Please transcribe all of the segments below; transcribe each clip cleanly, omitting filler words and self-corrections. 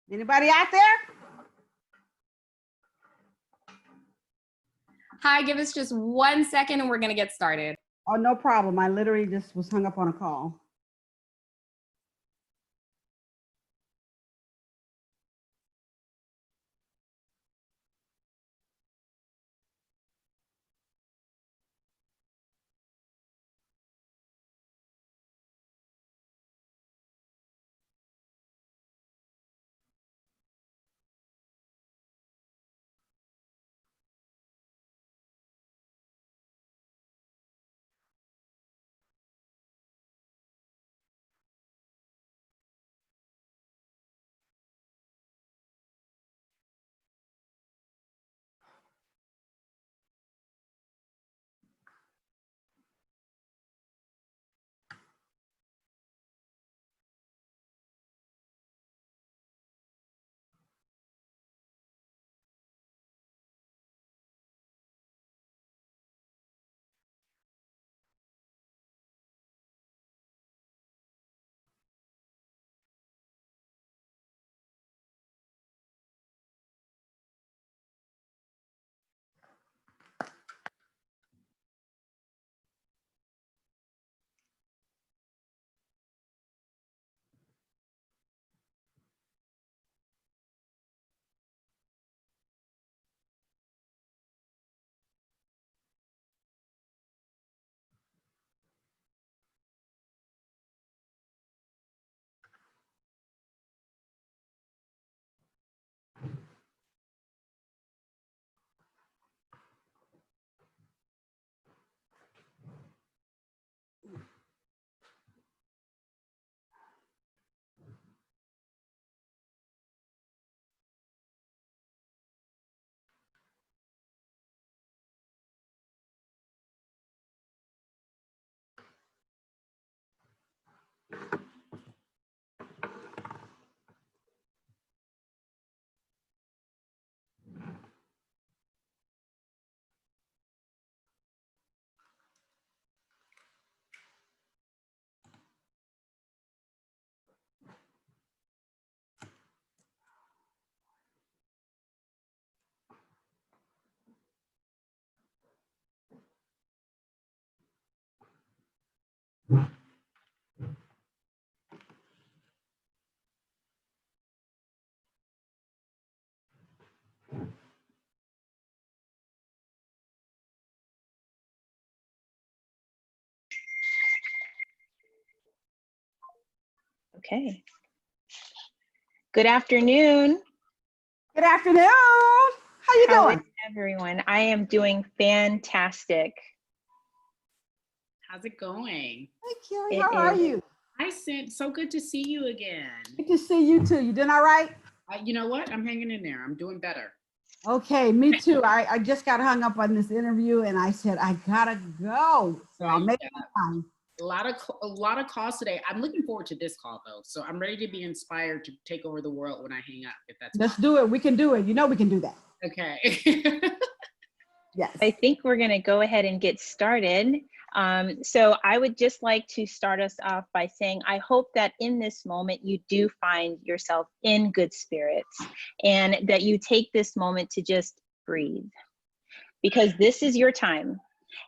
Anybody out there? Hi, give us just 1 second and we're gonna get started. Oh, no problem. I literally just was hung up on a call. Okay. Good afternoon. Good afternoon. How you doing? Is everyone? I am doing fantastic. How's it going? Hey, Cari, how are you? Hi, Cynt. So good to see you again. Good to see you too. You doing all right? You know what? I'm hanging in there. I'm doing better. Okay, me too. I just got hung up on this interview and I said, I gotta go. So I'll make time. A lot of calls today. I'm looking forward to this call though. So I'm ready to be inspired to take over the world when I hang up, if that's Let's do it. We can do it. You know we can do that. Okay. Yes. I think we're going to go ahead and get started. So I would just like to start us off by saying, I hope that in this moment you do find yourself in good spirits and that you take this moment to just breathe, because this is your time.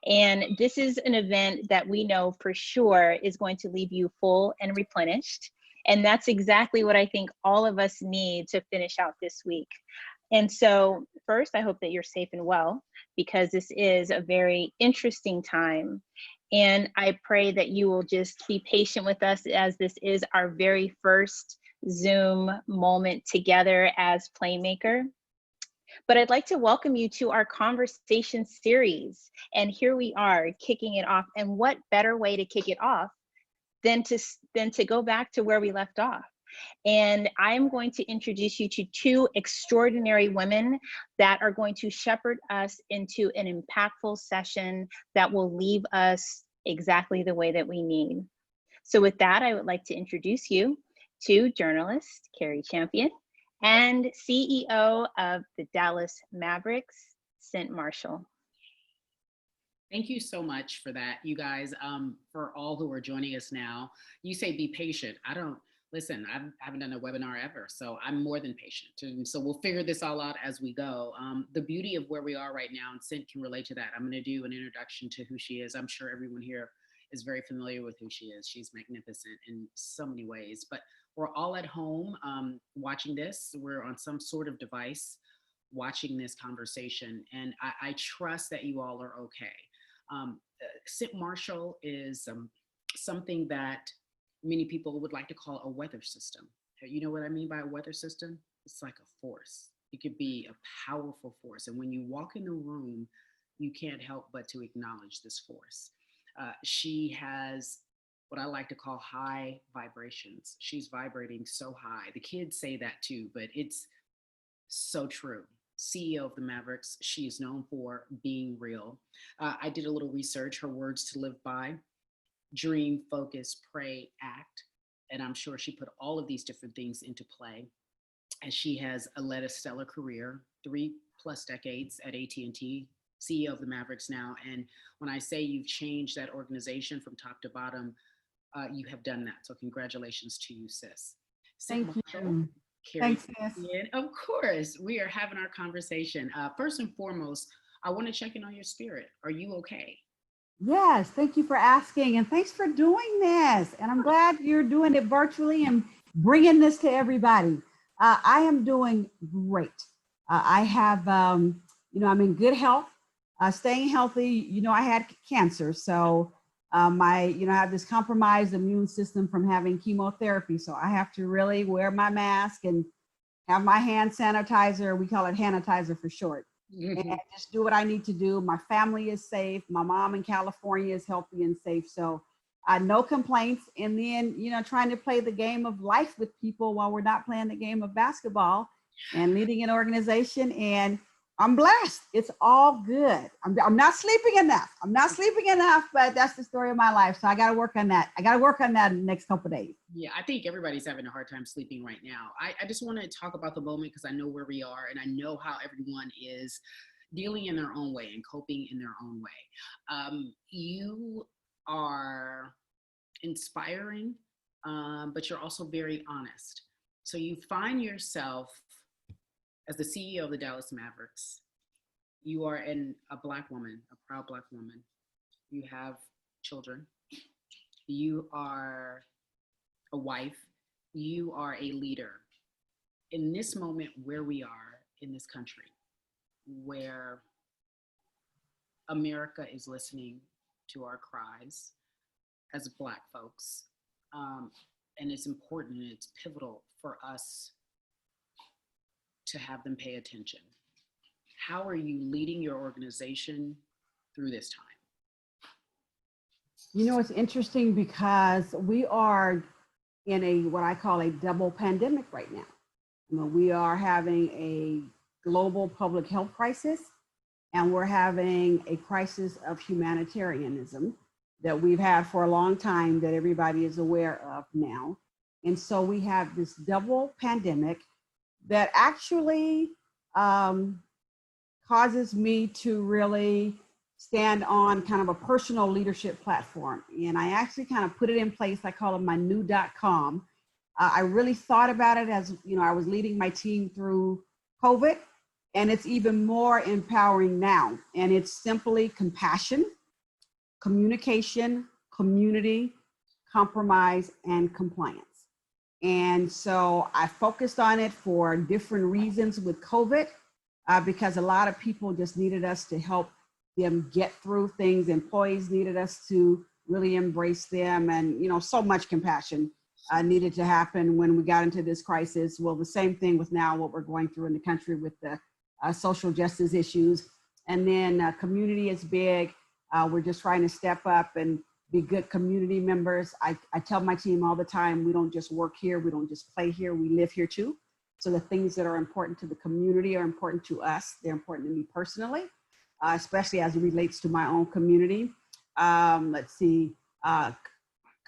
And this is an event that we know for sure is going to leave you full and replenished. And that's exactly what I think all of us need to finish out this week. And so first, I hope that you're safe and well, because this is a very interesting time. And I pray that you will just be patient with us, as this is our very first Zoom moment together as Playmaker. But I'd like to welcome you to our conversation series. And here we are kicking it off. And what better way to kick it off than to go back to where we left off. And I'm going to introduce you to two extraordinary women that are going to shepherd us into an impactful session that will leave us exactly the way that we need. So with that, I would like to introduce you to journalist Cari Champion and CEO of the Dallas Mavericks, Cynt Marshall. Thank you so much for that, you guys. For all who are joining us now, you say be patient. I don't listen. I haven't done a webinar ever, so I'm more than patient. And so we'll figure this all out as we go. The beauty of where we are right now, and Cynt can relate to that. I'm going to do an introduction to who she is. I'm sure everyone here is very familiar with who she is. She's magnificent in so many ways. But we're all at home watching this. We're on some sort of device watching this conversation, and I trust that you all are okay. Cynt Marshall is something that many people would like to call a weather system. You know what I mean by a weather system? It's like a force. It could be a powerful force. And when you walk in the room, you can't help but to acknowledge this force. She has what I like to call high vibrations. She's vibrating so high. The kids say that too, but it's so true. CEO of the Mavericks. She is known for being real. I did a little research, her words to live by: dream, focus, pray, act. And I'm sure she put all of these different things into play as she has led a stellar career, 3+ decades at AT&T, CEO of the Mavericks now. And when I say you've changed that organization from top to bottom, you have done that. So congratulations to you, sis. Thank Marshall, you. Cari, Thanks, sis. of course, we are having our conversation. First and foremost, I want to check in on your spirit. Are you okay? Yes, thank you for asking, and thanks for doing this. And I'm glad you're doing it virtually and bringing this to everybody. I am doing great. I have, I'm in good health, staying healthy. I had cancer, so I have this compromised immune system from having chemotherapy. So I have to really wear my mask and have my hand sanitizer. We call it sanitizer for short. And just do what I need to do. My family is safe. My mom in California is healthy and safe. So no complaints. And then, trying to play the game of life with people while we're not playing the game of basketball and leading an organization. And I'm blessed. It's all good. I'm not sleeping enough. But that's the story of my life. So I got to work on that. in the next couple of days. Yeah, I think everybody's having a hard time sleeping right now. I just want to talk about the moment because I know where we are and I know how everyone is dealing in their own way and coping in their own way. You are inspiring, but you're also very honest. So you find yourself as the CEO of the Dallas Mavericks. You are a Black woman, a proud Black woman. You have children. You are a wife. You are a leader. In this moment where we are in this country, where America is listening to our cries as Black folks, and it's important and it's pivotal for us to have them pay attention. How are you leading your organization through this time? It's interesting because we are in what I call a double pandemic right now. We are having a global public health crisis, and we're having a crisis of humanitarianism that we've had for a long time that everybody is aware of now. And so we have this double pandemic that actually causes me to really stand on kind of a personal leadership platform. And I actually kind of put it in place. I call it my new .com. I really thought about it as, I was leading my team through COVID, and it's even more empowering now. And it's simply compassion, communication, community, compromise, and compliance. And so I focused on it for different reasons with COVID, because a lot of people just needed us to help them get through things. Employees needed us to really embrace them, and so much compassion needed to happen when we got into this crisis. Well, the same thing with now what we're going through in the country with the social justice issues. And then community is big. We're just trying to step up and be good community members. I tell my team all the time, we don't just work here, we don't just play here, we live here too. So the things that are important to the community are important to us. They're important to me personally, especially as it relates to my own community. Let's see,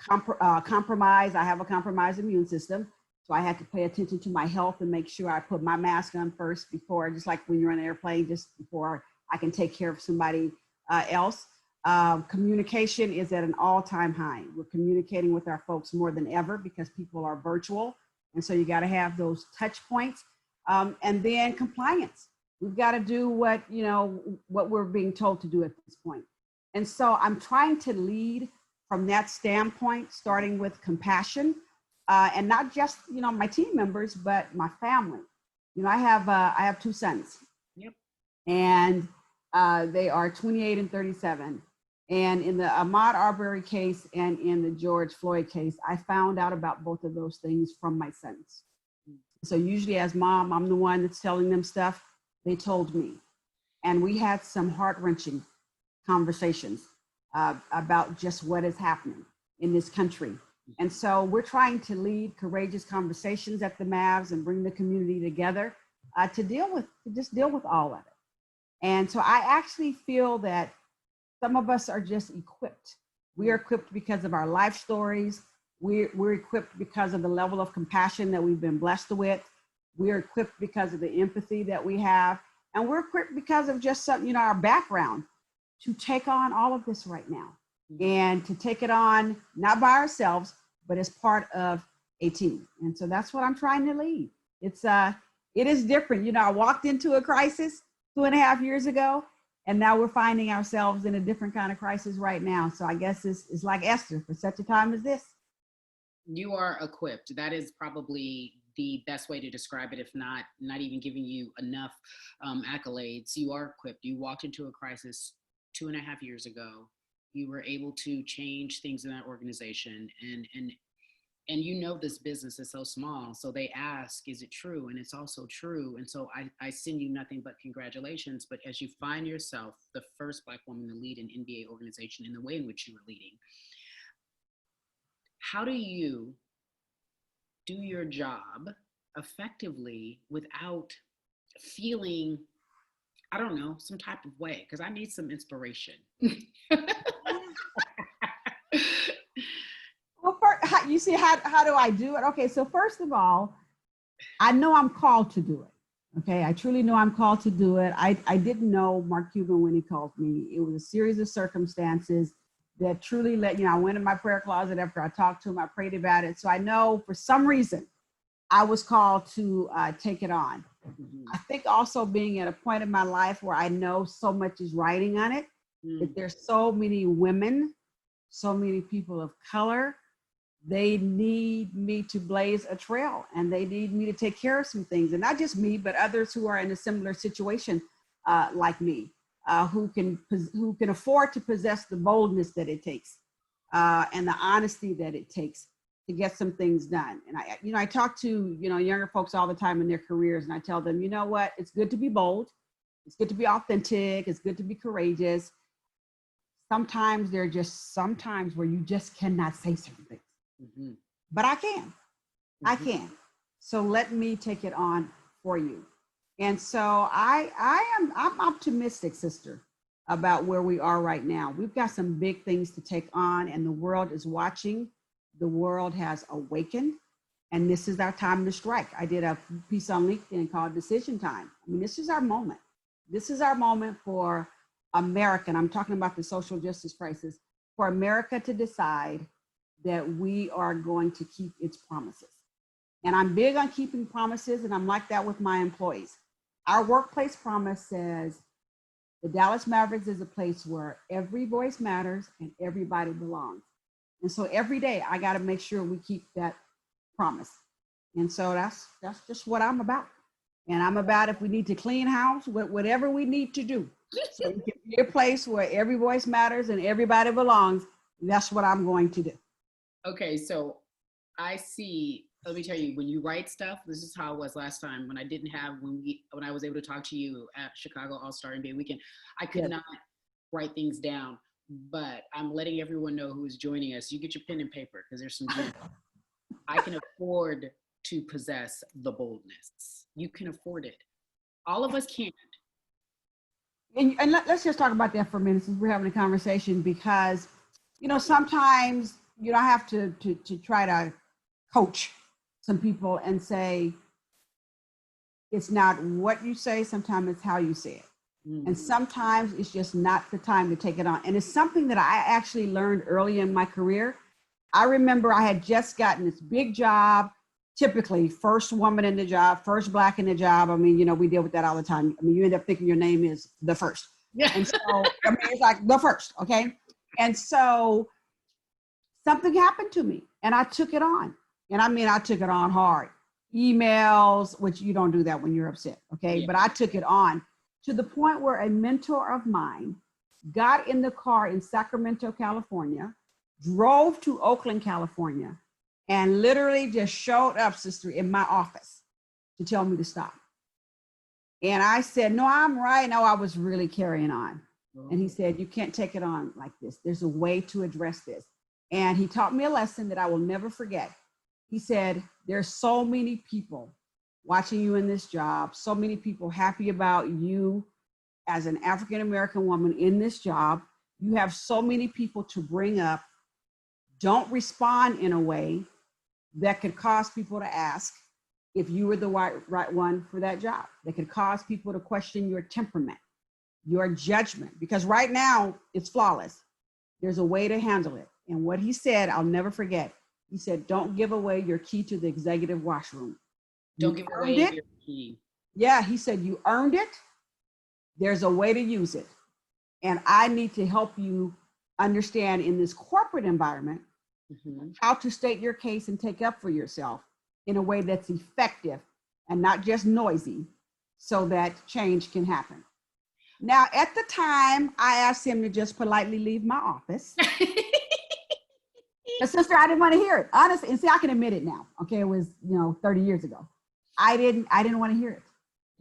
compromise. I have a compromised immune system. So I had to pay attention to my health and make sure I put my mask on first before, just like when you're on an airplane, just before I can take care of somebody else. Communication is at an all-time high. We're communicating with our folks more than ever because people are virtual. And so you got to have those touch points. And then compliance. We've got to do what we're being told to do at this point. And so I'm trying to lead from that standpoint, starting with compassion, and not just, my team members, but my family. I have 2 sons. Yep. And they are 28 and 37. And in the Ahmaud Arbery case and in the George Floyd case, I found out about both of those things from my sons. So usually as mom, I'm the one that's telling them stuff. They told me. And we had some heart-wrenching conversations about just what is happening in this country. And so we're trying to lead courageous conversations at the Mavs and bring the community together to deal with all of it. And so I actually feel that some of us are just equipped. We are equipped because of our life stories. We're equipped because of the level of compassion that we've been blessed with. We're equipped because of the empathy that we have. And we're equipped because of just some, our background to take on all of this right now and to take it on, not by ourselves, but as part of a team. And so that's what I'm trying to lead. It is different. I walked into a crisis 2.5 years ago, and now we're finding ourselves in a different kind of crisis right now. So I guess it's like Esther, for such a time as this. You are equipped. That is probably the best way to describe it, if not even giving you enough accolades. You are equipped. You walked into a crisis 2.5 years ago. You were able to change things in that organization, and this business is so small. So they ask, is it true? And it's also true. And so I send you nothing but congratulations. But as you find yourself the first Black woman to lead an NBA organization in the way in which you were leading, how do you do your job effectively without feeling, I don't know, some type of way? Because I need some inspiration. Well, you see, how do I do it? Okay, so first of all, I know I'm called to do it. Okay, I truly know I'm called to do it. I didn't know Mark Cuban when he called me. It was a series of circumstances that truly I went in my prayer closet after I talked to him. I prayed about it. So I know for some reason I was called to take it on. Mm-hmm. I think also being at a point in my life where I know so much is riding on it, that there's so many women, so many people of color. They need me to blaze a trail, and they need me to take care of some things, and not just me, but others who are in a similar situation like me, who can afford to possess the boldness that it takes and the honesty that it takes to get some things done. And I talk to younger folks all the time in their careers, and I tell them, what? It's good to be bold. It's good to be authentic. It's good to be courageous. Sometimes there are just some times where you just cannot say certain things. Mm-hmm. But I can. Mm-hmm. I can. So let me take it on for you. And so I'm optimistic, sister, about where we are right now. We've got some big things to take on, and the world is watching. The world has awakened, and this is our time to strike. I did a piece on LinkedIn called Decision Time. I mean, this is our moment. This is our moment for America, and I'm talking about the social justice crisis, for America to decide that we are going to keep its promises. And I'm big on keeping promises, and I'm like that with my employees. Our workplace promise says the Dallas Mavericks is a place where every voice matters and everybody belongs. And so every day I got to make sure we keep that promise. And so that's just what I'm about. And I'm about, if we need to clean house, whatever we need to do, so it can be a place where every voice matters and everybody belongs. That's what I'm going to do. Okay, so I see, let me tell you, when you write stuff, this is how it was last time when I was able to talk to you at Chicago All-Star NBA Weekend. I could not write things down, but I'm letting everyone know who is joining us. You get your pen and paper, because there's some I can afford to possess the boldness. You can afford it. All of us can't. And let's just talk about that for a minute, since we're having a conversation, because sometimes I have to try to coach some people and say, it's not what you say, sometimes it's how you say it. And sometimes it's just not the time to take it on. And it's something that I actually learned early in my career. I remember I had just gotten this big job, typically first woman in the job, first Black in the job. I mean, you know, we deal with that all the time. I mean, you end up thinking your name is the first. Yeah. And so, I mean, it's like the first, okay? And so something happened to me and I took it on. And I mean, I took it on hard. Emails, which you don't do that when you're upset, okay? Yeah. But I took it on to the point where a mentor of mine got in the car in Sacramento, California, drove to Oakland, California, and literally just showed up, sister, in my office to tell me to stop. And I said, no, I'm right. No, I was really carrying on. And he said, you can't take it on like this. There's a way to address this. And he taught me a lesson that I will never forget. He said, there's so many people watching you in this job, so many people happy about you as an African-American woman in this job. You have so many people to bring up. Don't respond in a way that could cause people to ask if you were the right one for that job. That could cause people to question your temperament, your judgment, because right now it's flawless. There's a way to handle it. And what he said, I'll never forget. He said, don't give away your key to the executive washroom. Don't give away your key. Yeah, he said, you earned it. There's a way to use it. And I need to help you understand in this corporate environment how to state your case and take up for yourself in a way that's effective and not just noisy so that change can happen. Now, at the time, I asked him to just politely leave my office. But sister, I didn't want to hear it. Honestly, and see, I can admit it now. Okay, it was, 30 years ago. I didn't want to hear it.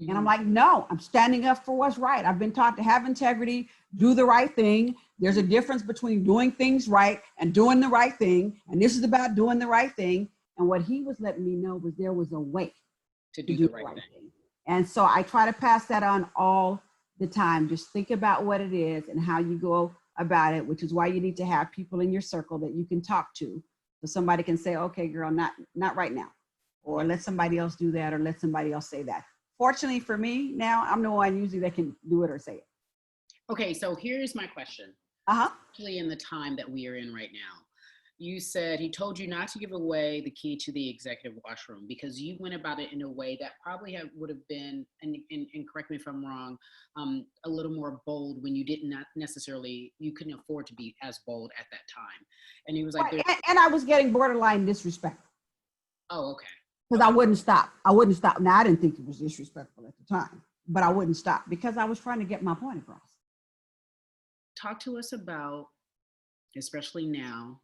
And I'm like, no, I'm standing up for what's right. I've been taught to have integrity, do the right thing. There's a difference between doing things right and doing the right thing. And this is about doing the right thing. And what he was letting me know was there was a way to do the right thing. And so I try to pass that on all the time. Just think about what it is and how you go about it, which is why you need to have people in your circle that you can talk to. So somebody can say, okay, girl, not right now. Or let somebody else do that, or let somebody else say that. Fortunately for me, now I'm the one usually that can do it or say it. Okay, so here's my question. Actually, in the time that we are in right now, you said he told you not to give away the key to the executive washroom because you went about it in a way that probably would have been, and correct me if I'm wrong, a little more bold when you not necessarily, you couldn't afford to be as bold at that time. And he was like, right. And I was getting borderline disrespectful. Oh, okay. Because I wouldn't stop. Now, I didn't think it was disrespectful at the time, but I wouldn't stop because I was trying to get my point across. Talk to us about, especially now,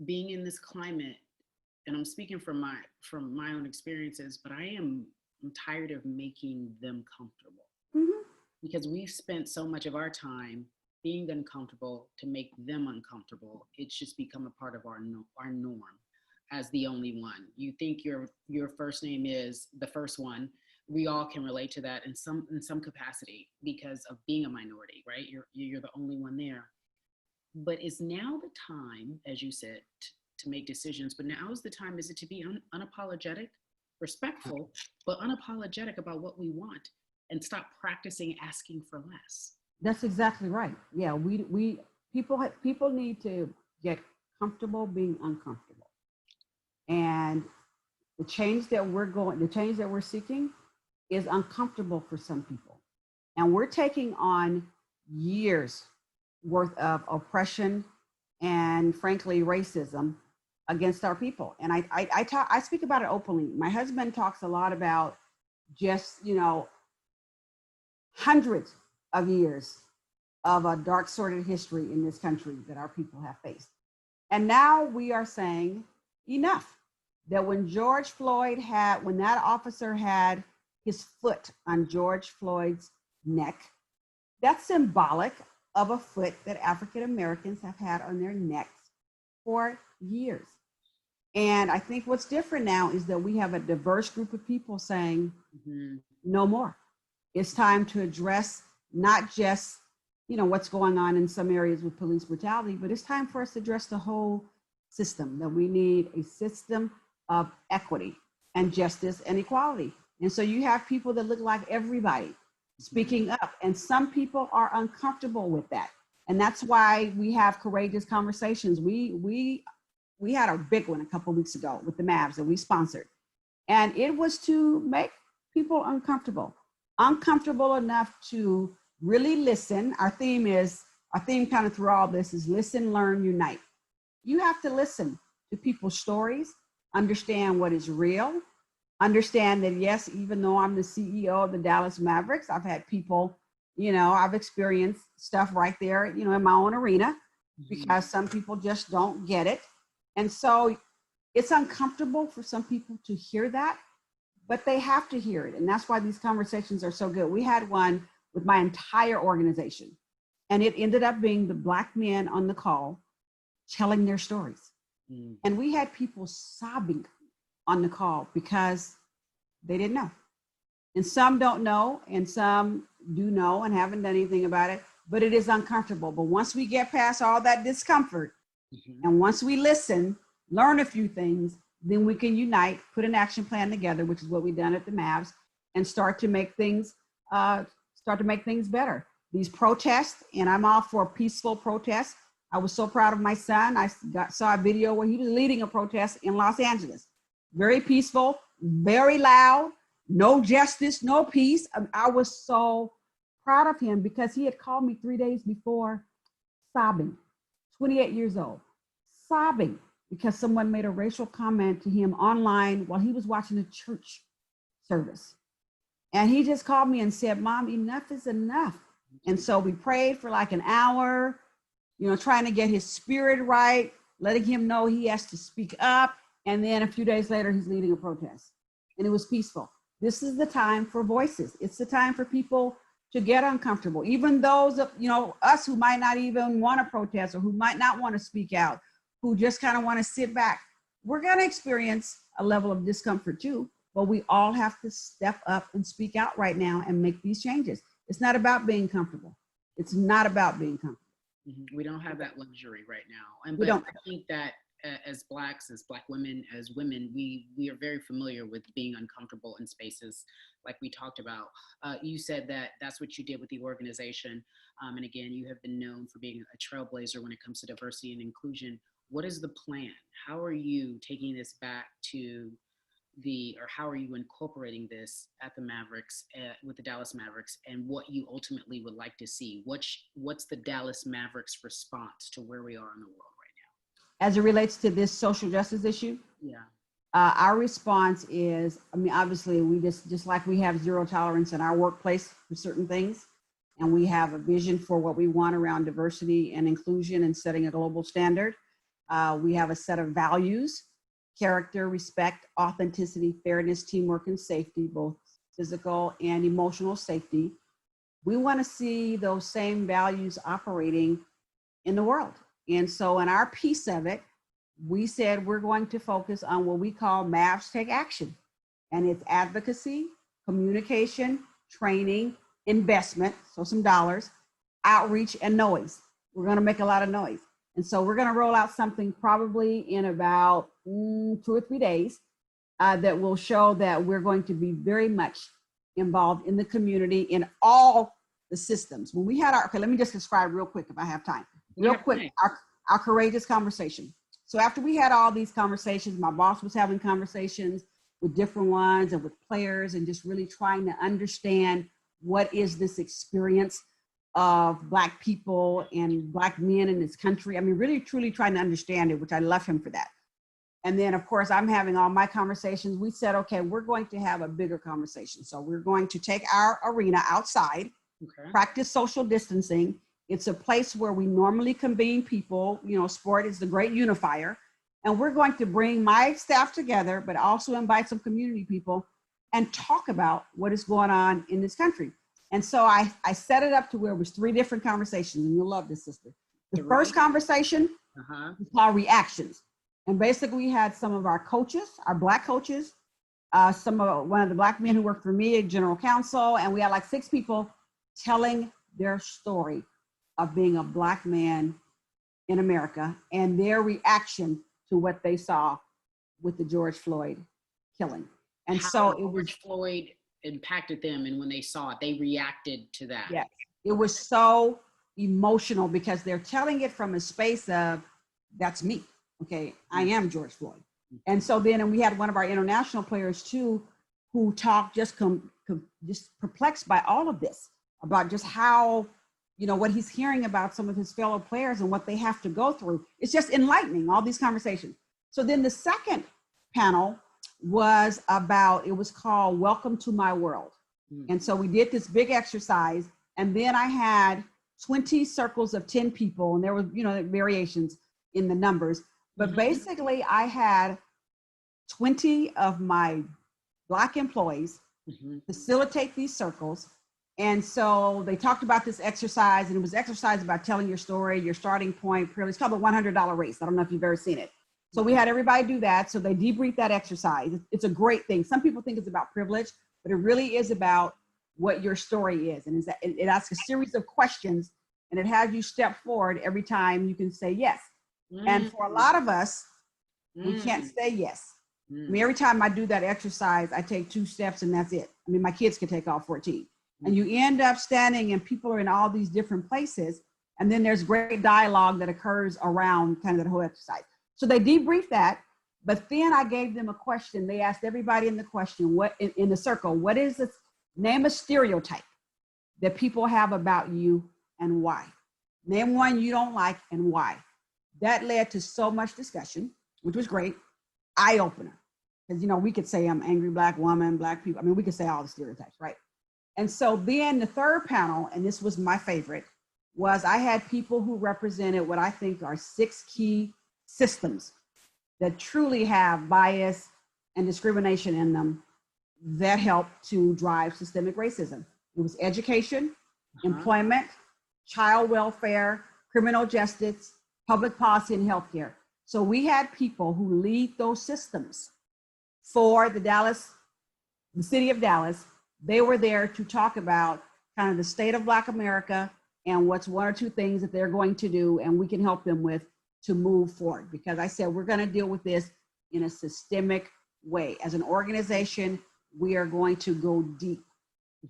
being in this climate, and I'm speaking from my own experiences, but I'm tired of making them comfortable because we've spent so much of our time being uncomfortable to make them uncomfortable. It's just become a part of our norm. As the only one. You think your first name is the first one. We all can relate to that in some capacity because of being a minority, right? You're the only one there. But is now the time, as you said, to make decisions, but now is the time, is it to be unapologetic, respectful, but unapologetic about what we want and stop practicing asking for less? That's exactly right. Yeah, people need to get comfortable being uncomfortable. And the change that we're seeking is uncomfortable for some people. And we're taking on years worth of oppression and frankly, racism against our people. And I speak about it openly. My husband talks a lot about just, hundreds of years of a dark sordid history in this country that our people have faced. And now we are saying enough. That when that officer had his foot on George Floyd's neck, that's symbolic of a foot that African Americans have had on their necks for years. And I think what's different now is that we have a diverse group of people saying, no more. It's time to address not just, what's going on in some areas with police brutality, but it's time for us to address the whole system, that we need a system of equity and justice and equality. And so you have people that look like everybody. speaking up. And some people are uncomfortable with that. And that's why we have courageous conversations. We had a big one a couple of weeks ago with the Mavs that we sponsored. And it was to make people uncomfortable enough to really listen. Our theme kind of through all this is listen, learn, unite. You have to listen to people's stories, understand what is real, understand that, yes, even though I'm the CEO of the Dallas Mavericks, I've had people, I've experienced stuff right there, in my own arena, because some people just don't get it. And so it's uncomfortable for some people to hear that, but they have to hear it. And that's why these conversations are so good. We had one with my entire organization, and it ended up being the Black men on the call telling their stories. And we had people sobbing on the call because they didn't know. And some don't know, and some do know and haven't done anything about it, but it is uncomfortable. But once we get past all that discomfort, and once we listen, learn a few things, then we can unite, put an action plan together, which is what we've done at the Mavs, and start to make things better. These protests, and I'm all for peaceful protests. I was so proud of my son. I saw a video where he was leading a protest in Los Angeles. Very peaceful, very loud, no justice, no peace. I was so proud of him because he had called me 3 days before sobbing, 28 years old, sobbing because someone made a racial comment to him online while he was watching a church service. And he just called me and said, "Mom, enough is enough." And so we prayed for like an hour, trying to get his spirit right, letting him know he has to speak up. And then a few days later, he's leading a protest. And it was peaceful. This is the time for voices. It's the time for people to get uncomfortable. Even those of, us who might not even want to protest or who might not want to speak out, who just kind of want to sit back. We're going to experience a level of discomfort too, but we all have to step up and speak out right now and make these changes. It's not about being comfortable. It's not about being comfortable. We don't have that luxury right now. We don't. I think that as Blacks, as Black women, as women, we are very familiar with being uncomfortable in spaces like we talked about. You said that that's what you did with the organization. And again, you have been known for being a trailblazer when it comes to diversity and inclusion. What is the plan? How are you taking this back to how are you incorporating this at the Mavericks, with the Dallas Mavericks, and what you ultimately would like to see? What's the Dallas Mavericks response to where we are in the world right now? As it relates to this social justice issue? Yeah. Our response is, obviously we just like we have zero tolerance in our workplace for certain things, and we have a vision for what we want around diversity and inclusion and setting a global standard. We have a set of values: character, respect, authenticity, fairness, teamwork, and safety, both physical and emotional safety. We want to see those same values operating in the world. And so in our piece of it, we said we're going to focus on what we call Mavs Take Action. And it's advocacy, communication, training, investment, so some dollars, outreach, and noise. We're going to make a lot of noise. And so we're going to roll out something probably in about 2 or 3 days that will show that we're going to be very much involved in the community in all the systems. When we had okay, let me just describe real quick if I have time. Real quick, our courageous conversation. So after we had all these conversations, my boss was having conversations with different ones and with players and just really trying to understand what is this experience of Black people and Black men in this country. Really, truly trying to understand it, which I love him for that. And then, of course, I'm having all my conversations. We said, okay, we're going to have a bigger conversation. So we're going to take our arena outside, practice social distancing. It's a place where we normally convene people. Sport is the great unifier. And we're going to bring my staff together, but also invite some community people and talk about what is going on in this country. And so I set it up to where it was 3 different conversations, and you'll love this, sister. The first conversation was called reactions. And basically we had some of our coaches, our Black coaches, one of the Black men who worked for me, general counsel, and we had like 6 people telling their story of being a Black man in America and their reaction to what they saw with the George Floyd killing. And so it was George Floyd impacted them, and when they saw it, they reacted to that. Yes, it was so emotional because they're telling it from a space of, that's me. Okay, I am George Floyd. And so then, and we had one of our international players too, who talked just just perplexed by all of this, about just how, you know, what he's hearing about some of his fellow players and what they have to go through. It's just enlightening, all these conversations. So then the second panel was about, it was called Welcome to My World. And so we did this big exercise, and then I had 20 circles of 10 people, and there were, you know, variations in the numbers, but basically I had 20 of my Black employees facilitate these circles. And so they talked about this exercise, and it was exercise about telling your story, your starting point. It's called the $100 race. I don't know if you've ever seen it. So we had everybody do that. So they debriefed that exercise. It's a great thing. Some people think it's about privilege, but it really is about what your story is. And is that it asks a series of questions, and it has you step forward every time you can say yes. And for a lot of us, we can't say yes. I mean, every time I do that exercise, I take 2 steps and that's it. I mean, my kids can take all 14. And you end up standing, and people are in all these different places. And then there's great dialogue that occurs around kind of the whole exercise. So they debriefed that, but then I gave them a question. They asked everybody in the question, what in the circle, what is this? Name a stereotype that people have about you and why. Name one you don't like and why. That led to so much discussion, which was great. Eye opener. Because, you know, we could say I'm an angry Black woman, Black people. I mean, we could say all the stereotypes, right? And so then the third panel, and this was my favorite, was I had people who represented what I think are 6 key systems that truly have bias and discrimination in them that help to drive systemic racism. It was education, employment, child welfare, criminal justice, public policy, and healthcare. So we had people who lead those systems for the city of Dallas. They were there to talk about kind of the state of Black America and what's 1 or 2 things that they're going to do and we can help them with to move forward. Because I said, we're going to deal with this in a systemic way. As an organization, we are going to go deep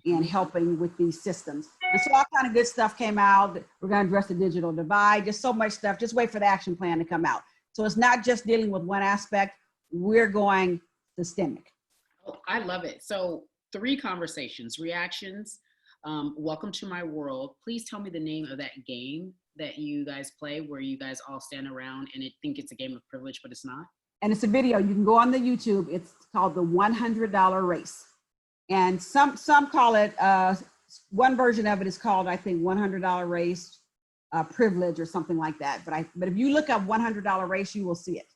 in helping with these systems. And so all kind of good stuff came out. We're going to address the digital divide, just so much stuff. Just wait for the action plan to come out. So it's not just dealing with one aspect, we're going systemic. Oh, I love it. So 3 conversations, reactions, welcome to my world. Please tell me the name of that game that you guys play where you guys all stand around and think it's a game of privilege, but it's not. And it's a video. You can go on the YouTube. It's called the $100 race. And some call it, one version of it is called, I think, $100 race privilege or something like that. But if you look up $100 race, you will see it.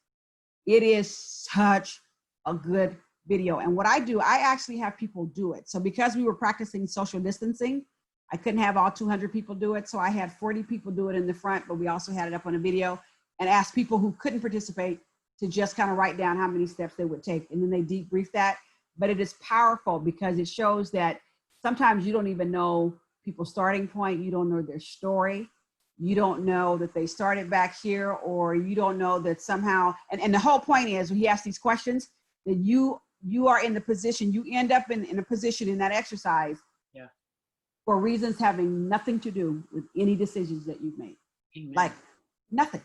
It is such a good video. And what I do, I actually have people do it. So because we were practicing social distancing, I couldn't have all 200 people do it. So I had 40 people do it in the front, but we also had it up on a video and asked people who couldn't participate to just kind of write down how many steps they would take. And then they debrief that. But it is powerful because it shows that sometimes you don't even know people's starting point. You don't know their story. You don't know that they started back here, or you don't know that somehow, and the whole point is when he asks these questions, that you are in the position, you end up in a position in that exercise for reasons having nothing to do with any decisions that you've made. Amen. Like nothing.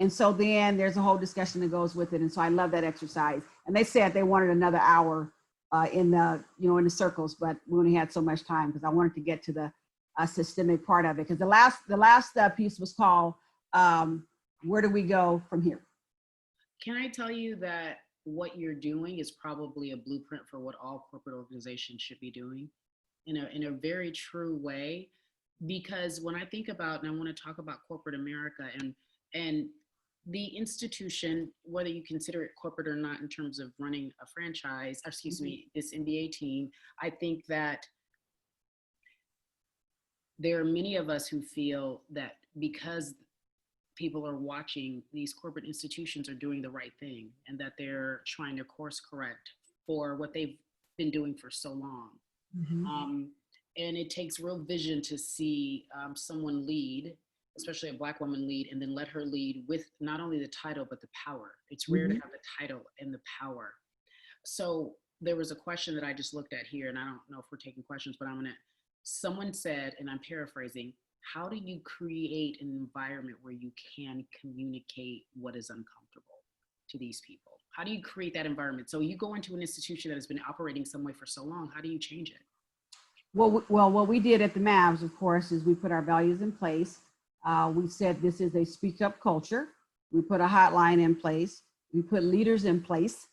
And so then there's a whole discussion that goes with it. And so I love that exercise. And they said they wanted another hour in the circles, but we only had so much time because I wanted to get to the systemic part of it. Because the last piece was called, where do we go from here? Can I tell you that what you're doing is probably a blueprint for what all corporate organizations should be doing in a very true way? Because when I think about, and I want to talk about corporate America and the institution, whether you consider it corporate or not in terms of running a franchise, or excuse me, this NBA team, I think that there are many of us who feel that because people are watching, these corporate institutions are doing the right thing and that they're trying to course correct for what they've been doing for so long. And it takes real vision to see someone lead, especially a Black woman lead, and then let her lead with not only the title, but the power. It's rare to have the title and the power. So there was a question that I just looked at here, and I don't know if we're taking questions, but someone said, and I'm paraphrasing, how do you create an environment where you can communicate what is uncomfortable to these people? How do you create that environment? So you go into an institution that has been operating some way for so long, how do you change it? Well, what we did at the Mavs, of course, is we put our values in place. We said this is a speak up culture. We put a hotline in place. We put leaders in place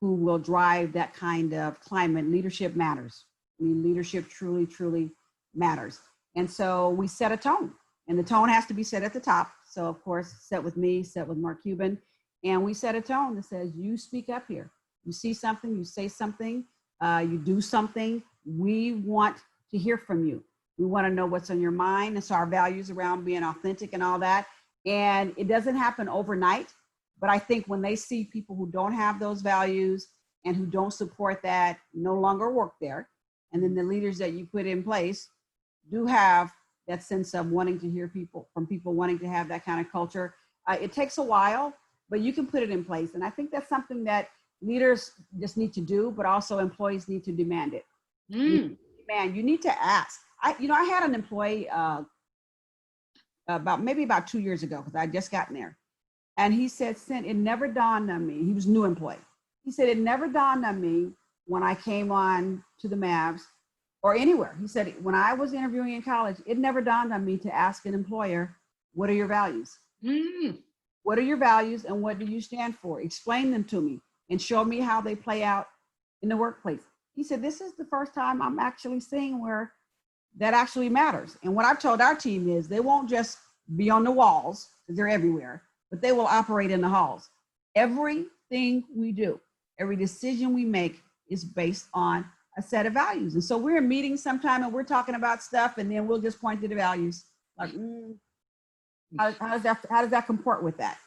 who will drive that kind of climate. Leadership matters. I mean, leadership truly, truly matters. And so we set a tone, and the tone has to be set at the top. So of course, set with me, set with Mark Cuban. And we set a tone that says, you speak up here. You see something, you say something, you do something. We want to hear from you. We want to know what's on your mind. And so our values around being authentic and all that. And it doesn't happen overnight, but I think when they see people who don't have those values and who don't support that no longer work there, and then the leaders that you put in place do have that sense of wanting to hear people wanting to have that kind of culture. It takes a while, but you can put it in place. And I think that's something that leaders just need to do, but also employees need to demand it. You need to ask. I had an employee about 2 years ago, because I just gotten there. And he said, Cynt, it never dawned on me. He was a new employee. He said, it never dawned on me when I came on to the Mavs or anywhere. He said, when I was interviewing in college, it never dawned on me to ask an employer, what are your values? What are your values and what do you stand for? Explain them to me and show me how they play out in the workplace. He said, this is the first time I'm actually seeing where that actually matters. And what I've told our team is they won't just be on the walls, because they're everywhere, but they will operate in the halls. Everything we do, every decision we make is based on a set of values. And so we're in meetings sometime and we're talking about stuff, and then we'll just point to the values. Like, how does that comport with that?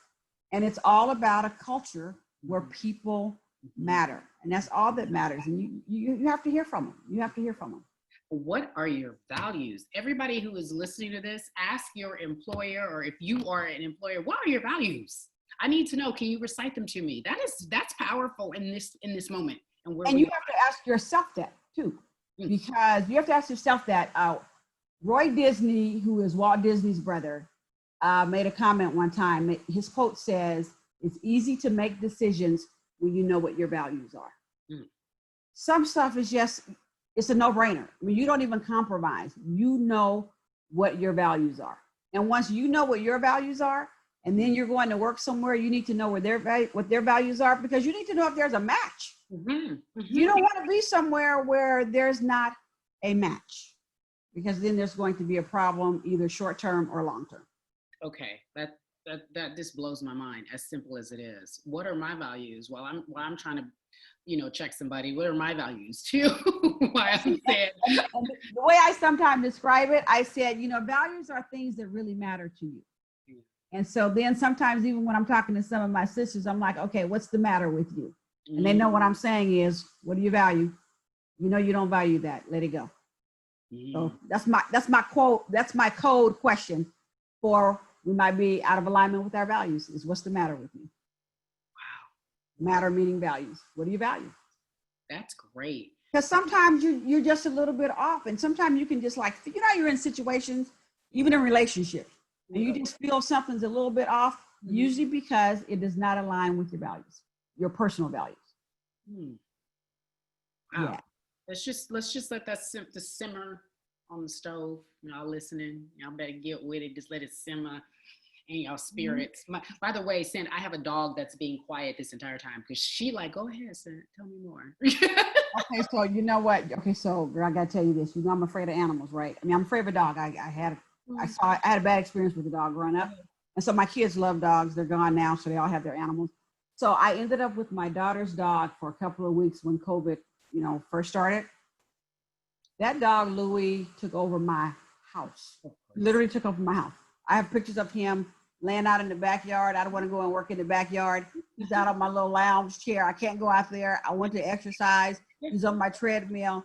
And it's all about a culture where people matter. And that's all that matters. And you have to hear from them. You have to hear from them. What are your values? Everybody who is listening to this, ask your employer, or if you are an employer, what are your values? I need to know. Can you recite them to me? That's powerful in this moment. And you have to ask yourself that too, because you have to ask yourself that. Roy Disney, who is Walt Disney's brother, made a comment one time. His quote says, "It's easy to make decisions when you know what your values are." Some stuff is just, it's a no-brainer. I mean, you don't even compromise. You know what your values are. And once you know what your values are, and then you're going to work somewhere, you need to know what their values are, because you need to know if there's a match. You don't want to be somewhere where there's not a match, because then there's going to be a problem, either short-term or long-term. Okay, that just blows my mind, as simple as it is. What are my values? While I'm trying to, check somebody, what are my values too? Why I'm saying. The way I sometimes describe it, I said, values are things that really matter to you. And so then sometimes, even when I'm talking to some of my sisters, I'm like, okay, what's the matter with you? And they know what I'm saying is, what do you value? You don't value that. Let it go. So that's my quote. That's my code question for we might be out of alignment with our values, is what's the matter with you? Wow. Matter meaning values. What do you value? That's great. Because sometimes you're just a little bit off, and sometimes you can just you're in situations, even in relationships, and you just feel something's a little bit off, usually because it does not align with your values, your personal values. Wow. Yeah. Let's just let that simmer on the stove. Y'all listening, y'all better get with it. Just let it simmer in y'all spirits. By the way, Cynt, I have a dog that's being quiet this entire time, because she go ahead, Cynt, tell me more. Okay, so you know what? Okay, so girl, I gotta tell you this. I'm afraid of animals, right? I mean, I'm afraid of a dog. I had a bad experience with a dog growing up, and so my kids love dogs. They're gone now, so they all have their animals. So I ended up with my daughter's dog for a couple of weeks when COVID, first started. That dog, Louis, took over my house. Literally took over my house. I have pictures of him laying out in the backyard. I don't want to go and work in the backyard. He's out on my little lounge chair. I can't go out there. I went to exercise. He's on my treadmill.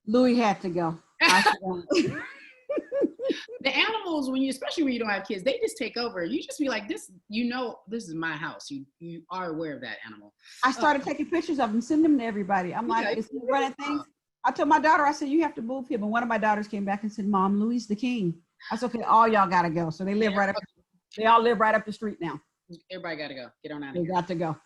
Louis had to go. The animals, especially when you don't have kids, they just take over. You just be like, this is my house. You are aware of that animal. I started taking pictures of them, send them to everybody. I'm like, Yeah, it's running things. I told my daughter, I said, you have to move here. But one of my daughters came back and said, Mom, Louis the king. I said, okay, all y'all gotta go. So they live they all live right up the street now. Everybody gotta go. Get on out of They here. got to go.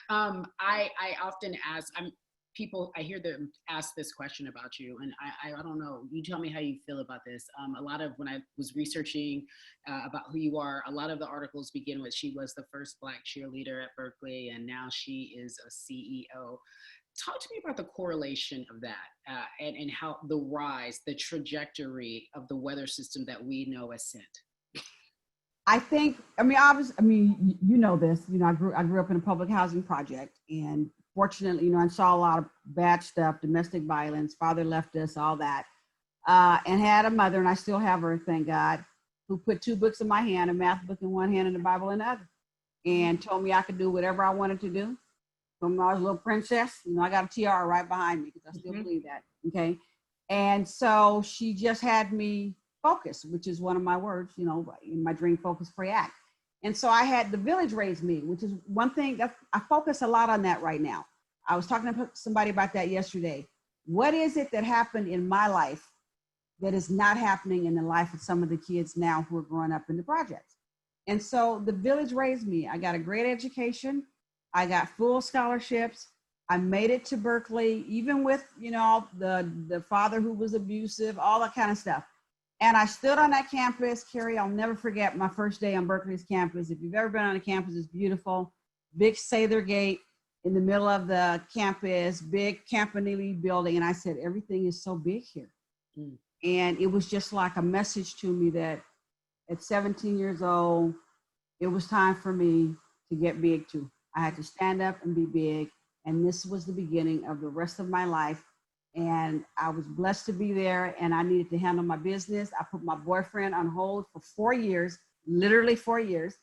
I often ask, I hear them ask this question about you, and I don't know. You tell me how you feel about this. A lot of when I was researching about who you are, a lot of the articles begin with she was the first Black cheerleader at Berkeley, and now she is a CEO. Talk to me about the correlation of that and how the rise, the trajectory of the weather system that we know as Cynt. I think, obviously, you know this, I grew up in a public housing project, and fortunately, I saw a lot of bad stuff, domestic violence, father left us, all that, and had a mother, and I still have her, thank God, who put 2 books in my hand, a math book in one hand and the Bible in the other, and told me I could do whatever I wanted to do. From when I was a little princess, I got a tiara right behind me because I still believe that, okay? And so she just had me focus, which is one of my words, in my dream, focus, pray, act. And so I had the village raise me, which is one thing that I focus a lot on that right now. I was talking to somebody about that yesterday. What is it that happened in my life that is not happening in the life of some of the kids now who are growing up in the projects? And so the village raised me. I got a great education. I got full scholarships. I made it to Berkeley, even with, the father who was abusive, all that kind of stuff. And I stood on that campus, Cari, I'll never forget my first day on Berkeley's campus. If you've ever been on a campus, it's beautiful. Big Sather Gate in the middle of the campus, big Campanile building. And I said, everything is so big here. And it was just like a message to me that at 17 years old, it was time for me to get big too. I had to stand up and be big. And this was the beginning of the rest of my life. And I was blessed to be there, and I needed to handle my business. I put my boyfriend on hold for 4 years, literally 4 years.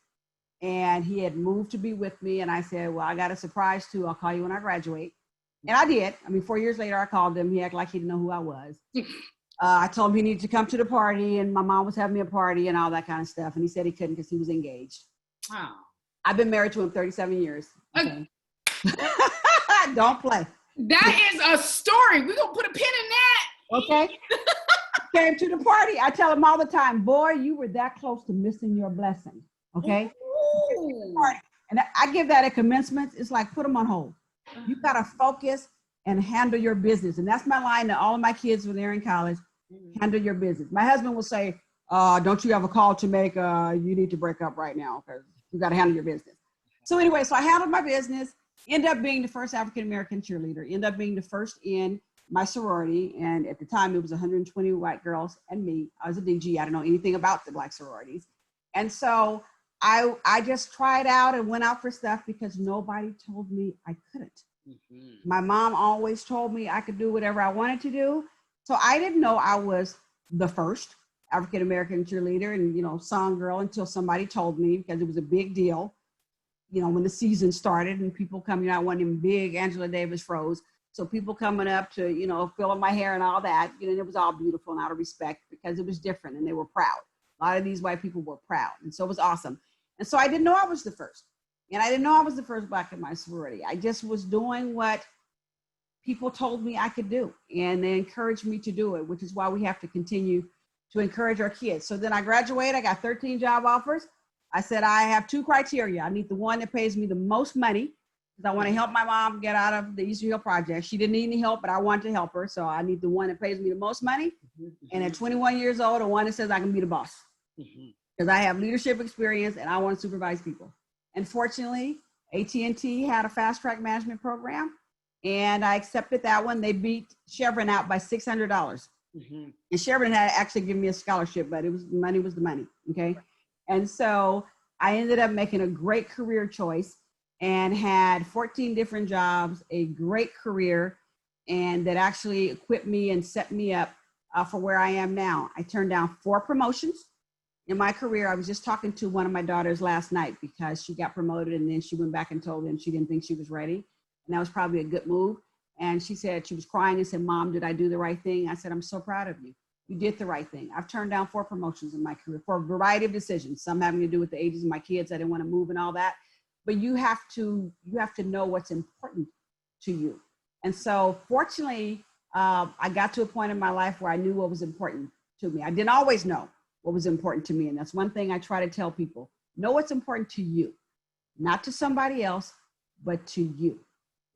And he had moved to be with me. And I said, well, I got a surprise too. I'll call you when I graduate. And I did. 4 years later, I called him. He acted like he didn't know who I was. I told him he needed to come to the party, and my mom was having me a party and all that kind of stuff. And he said he couldn't because he was engaged. Wow. I've been married to him 37 years. Okay. Don't play. That is a story. We're going to put a pin in that. Okay. Came to the party. I tell him all the time, boy, you were that close to missing your blessing. Okay. And I give that at commencement. It's like, put them on hold. You got to focus and handle your business. And that's my line to all of my kids when they're in college. Handle your business. My husband will say, don't you have a call to make? You need to break up right now because you got to handle your business. So anyway, so I handled my business. End up being the first African-American cheerleader, end up being the first in my sorority. And at the time it was 120 white girls and me. I was a DG. I don't know anything about the Black sororities. And so I just tried out and went out for stuff because nobody told me I couldn't. My mom always told me I could do whatever I wanted to do. So I didn't know I was the first African-American cheerleader and, song girl until somebody told me, because it was a big deal. When the season started and people coming out, one of them big Angela Davis froze. So people coming up to, filling my hair and all that, and it was all beautiful and out of respect because it was different and they were proud. A lot of these white people were proud. And so it was awesome. And so I didn't know I was the first. And I didn't know I was the first Black in my sorority. I just was doing what people told me I could do. And they encouraged me to do it, which is why we have to continue to encourage our kids. So then I graduated, I got 13 job offers. I said, I have 2 criteria. I need the one that pays me the most money because I want to help my mom get out of the Eastern Hill Project. She didn't need any help, but I wanted to help her. So I need the one that pays me the most money. And at 21 years old, the one that says I can be the boss. Because I have leadership experience and I want to supervise people. And fortunately, AT&T had a fast track management program and I accepted that one. They beat Chevron out by $600. And Chevron had actually given me a scholarship, but money was the money. Okay. And so I ended up making a great career choice and had 14 different jobs, a great career, and that actually equipped me and set me up for where I am now. I turned down 4 promotions in my career. I was just talking to one of my daughters last night because she got promoted and then she went back and told them she didn't think she was ready. And that was probably a good move. And she said, she was crying and said, Mom, did I do the right thing? I said, I'm so proud of you. you did the right thing. I've turned down 4 promotions in my career for a variety of decisions, some having to do with the ages of my kids. I didn't want to move and all that. But you have to know what's important to you. And so fortunately, I got to a point in my life where I knew what was important to me. I didn't always know what was important to me. And that's one thing I try to tell people. Know what's important to you, not to somebody else, but to you.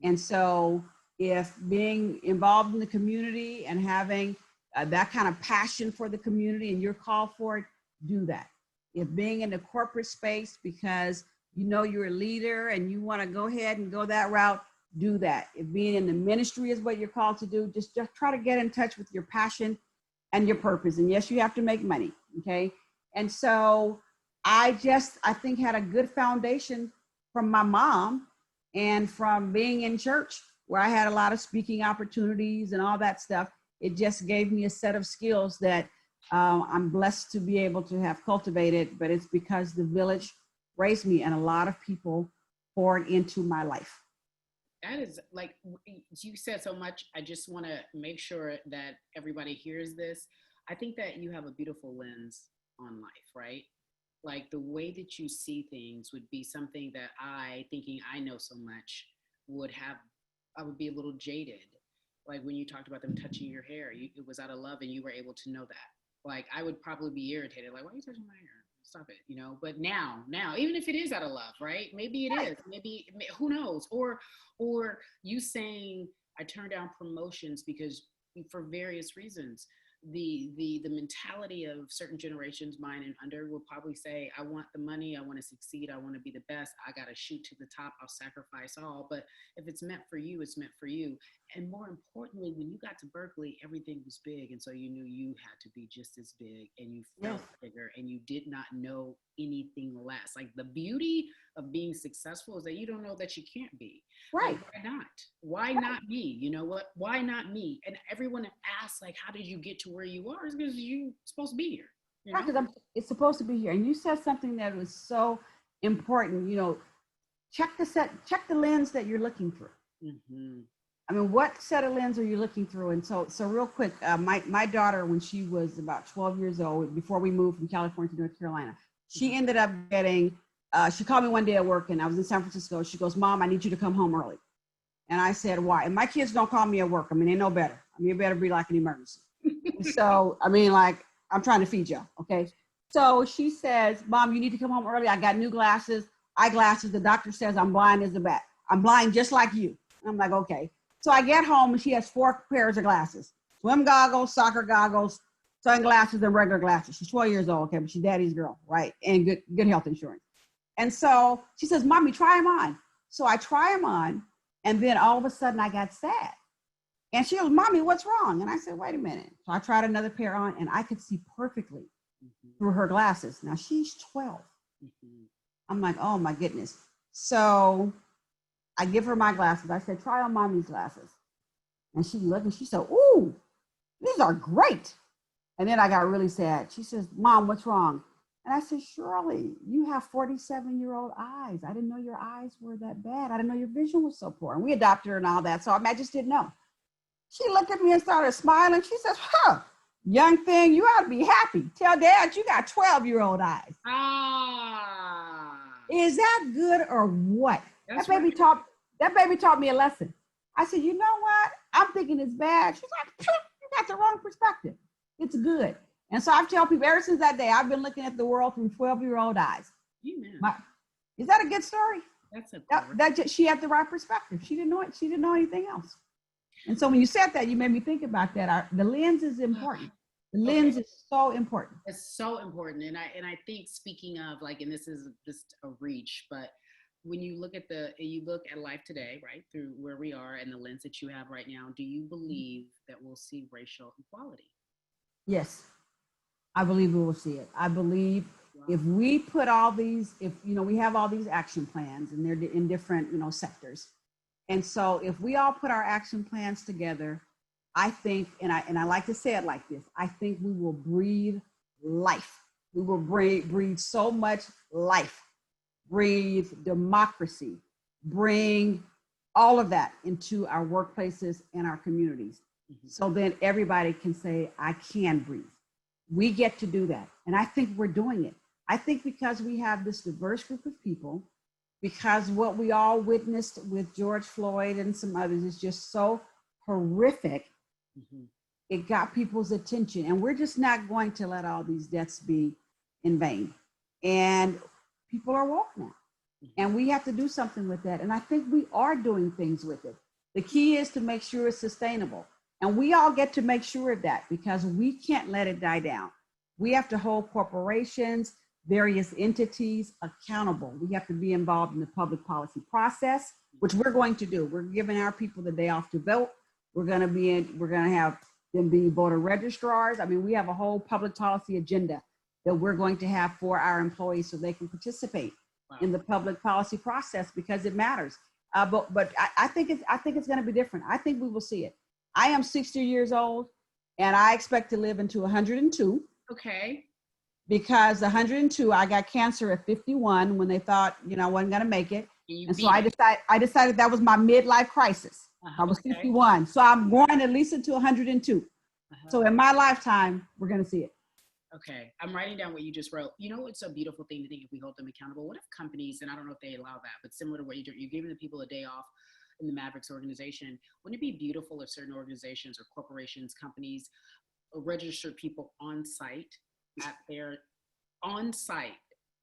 And so if being involved in the community and having that kind of passion for the community and you're called for it, do that. If being in the corporate space because you know you're a leader and you want to go ahead and go that route, do that. If being in the ministry is what you're called to do, just try to get in touch with your passion and your purpose. And yes, you have to make money, okay? And so I think had a good foundation from my mom and from being in church where I had a lot of speaking opportunities and all that stuff. It just gave me a set of skills that I'm blessed to be able to have cultivated, but it's because the village raised me and a lot of people poured into my life. That is, like you said so much. I just want to make sure that everybody hears this. I think that you have a beautiful lens on life, right? Like the way that you see things would be something that thinking I know so much, I would be a little jaded. Like when you talked about them touching your hair, it was out of love and you were able to know that. Like I would probably be irritated, like, why are you touching my hair? Stop it, but now, even if it is out of love, right? Maybe it is, maybe, who knows? Or you saying, I turned down promotions because for various reasons. The mentality of certain generations, mine and under, will probably say, I want the money, I want to succeed, I want to be the best, I got to shoot to the top, I'll sacrifice all. But if it's meant for you, it's meant for you. And more importantly, when you got to Berkeley, everything was big. And so you knew you had to be just as big and you felt bigger and you did not know anything less. Like the beauty of being successful is that you don't know that you can't be. Right. Like, why not? Why not me? You know what? Why not me? And everyone asks, like, how did you get to where you are? It's because you're supposed to be here. Right, because it's supposed to be here. And you said something that was so important, check the lens that you're looking through. Mm-hmm. I mean, what set of lens are you looking through? And so real quick, my daughter, when she was about 12 years old, before we moved from California to North Carolina, she ended up getting, she called me one day at work and I was in San Francisco. She goes, Mom, I need you to come home early. And I said, why? And my kids don't call me at work. I mean, they know better. I mean, it better be like an emergency. So, I mean, like, I'm trying to feed y'all, okay? So she says, Mom, you need to come home early. I got new glasses, eyeglasses. The doctor says I'm blind as a bat. I'm blind just like you. And I'm like, okay. So I get home and she has 4 pairs of glasses: swim goggles, soccer goggles, sunglasses, and regular glasses. She's 12 years old, okay, but she's daddy's girl, right? And good health insurance. And so she says, Mommy, try them on. So I try them on, and then all of a sudden I got sad. And she goes, Mommy, what's wrong? And I said, wait a minute. So I tried another pair on, and I could see perfectly through her glasses. Now she's 12. I'm like, oh my goodness. So I give her my glasses. I said, try on Mommy's glasses. And she looked and she said, ooh, these are great. And then I got really sad. She says, Mom, what's wrong? And I said, Shirley, you have 47-year-old eyes. I didn't know your eyes were that bad. I didn't know your vision was so poor. And we adopted her and all that. So I just didn't know. She looked at me and started smiling. She says, young thing, you ought to be happy. Tell Dad you got 12-year-old eyes. Is that good or what? That baby taught me a lesson. I said, you know what? I'm thinking it's bad. She's like, you got the wrong perspective. It's good. And so I tell people, ever since that day, I've been looking at the world through 12-year-old eyes. Is that a good story? She had the right perspective. She didn't know it. She didn't know anything else. And so when you said that, you made me think about that. The lens is important. The lens is so important. It's so important. And I think, speaking of, like, and this is just a reach, but when you look at life today, right, through where we are and the lens that you have right now, do you believe that we'll see racial equality? Yes, I believe we will see it. I believe if we put all these, we have all these action plans and they're in different, sectors. And so if we all put our action plans together, I think, and I like to say it like this, I think we will breathe life. We will breathe so much life, breathe democracy, bring all of that into our workplaces and our communities. Mhm. So then everybody can say, I can breathe. We get to do that. And I think we're doing it. I think because we have this diverse group of people, because what we all witnessed with George Floyd and some others is just so horrific, Mhm. it got people's attention. And we're just not going to let all these deaths be in vain. And people are woke now. And we have to do something with that. And I think we are doing things with it. The key is to make sure it's sustainable. And we all get to make sure of that because we can't let it die down. We have to hold corporations, various entities accountable. We have to be involved in the public policy process, which we're going to do. We're giving our people the day off to vote. We're going to have them be voter registrars. I mean, we have a whole public policy agenda that we're going to have for our employees so they can participate in the public policy process because it matters. But I think it's going to be different. I think we will see it. I am 60 years old and I expect to live into 102. Okay. Because 102, I got cancer at 51 when they thought, I wasn't going to make it. And so I decided that was my midlife crisis. I was 51. So I'm going at least into 102. So in my lifetime, we're going to see it. Okay, I'm writing down what you just wrote. You know, it's a beautiful thing to think if we hold them accountable. What if companies, and I don't know if they allow that, but similar to what you're giving the people a day off in the Mavericks organization. Wouldn't it be beautiful if certain organizations or corporations, companies register people on site on site?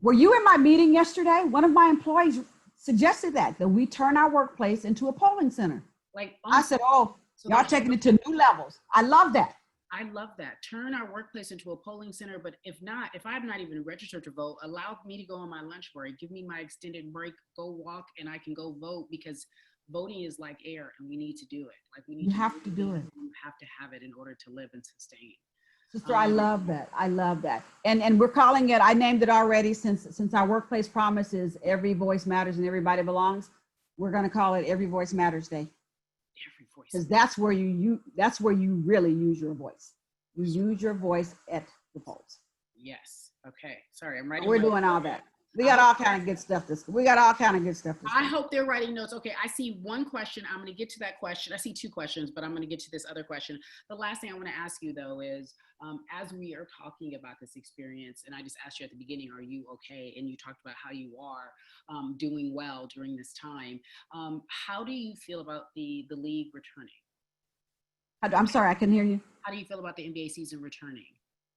Were you in my meeting yesterday? One of my employees suggested that we turn our workplace into a polling center. Like I said, oh, so y'all taking it to new levels. I love that. I love that. Turn our workplace into a polling center. But if I'm not even registered to vote, allow me to go on my lunch break, give me my extended break, go walk, and I can go vote because voting is like air and we need to do it. Like we need You have to do it. You have to have it in order to live and sustain. Sister, I love that. I love that. And we're calling it, I named it already since our workplace promise is every voice matters and everybody belongs. We're going to call it Every Voice Matters Day. Every voice. Because that's where you really use your voice. You use your voice at the polls. Yes. Okay. Sorry, I'm writing. We're doing all that. We got all kind of good stuff. I hope they're writing notes. Okay, I see one question. I'm going to get to that question. I see two questions, but I'm going to get to this other question. The last thing I want to ask you, though, is as we are talking about this experience, and I just asked you at the beginning, are you okay? And you talked about how you are doing well during this time. How do you feel about the league returning? I'm sorry, I can hear you. How do you feel about the NBA season returning?